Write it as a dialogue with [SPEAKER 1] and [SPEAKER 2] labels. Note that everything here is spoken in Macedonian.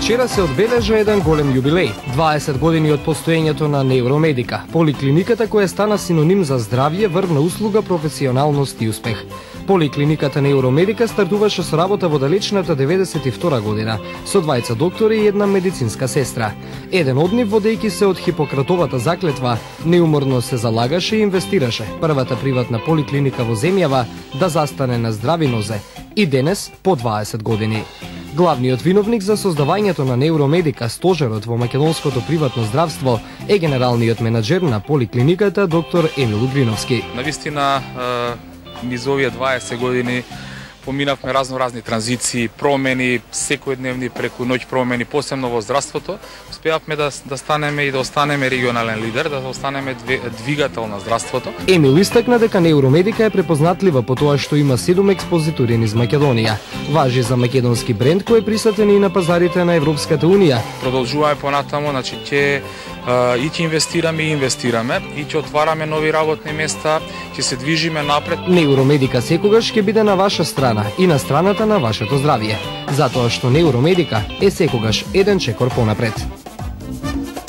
[SPEAKER 1] Вчера се одбележа еден голем јубилеј. 20 години од постоењето на Невромедика, поликлиниката која стана синоним за здравје, врвна услуга, професионалност и успех. Поликлиниката Невромедика стартуваше со работа во далечната 92 година, со двајца доктори и една медицинска сестра. Еден од нив, водејќи се од Хипократовата заклетва, неуморно се залагаше и инвестираше првата приватна поликлиника во земјава да застане на здрави нозе. И денес, по 20 години. Главниот виновник за создавањето на Невромедика, стожерот во македонското приватно здравство, е генералниот менаџер на поликлиниката доктор Емил Угриновски.
[SPEAKER 2] Навистина, низ овие 20 години поминавме разни транзиции, промени, секојдневни преку ноќ промени, посебно во здравството. Успеавме да станеме и да останеме регионален лидер, да останеме двигател на здравството.
[SPEAKER 1] Емил истакна дека Невромедика е препознатлива по тоа што има 7 експозитори низ Македонија. Важи за македонски бренд кој е присутен и на пазарите на Европската Унија.
[SPEAKER 2] Продолжуваме понатамо, значи ќе инвестираме и ќе отвараме нови работни места, ќе се движиме напред.
[SPEAKER 1] Невромедика секогаш ќе биде на ваша страна и на страната на вашето здравје, затоа што Невромедика е секогаш еден чекор понапред.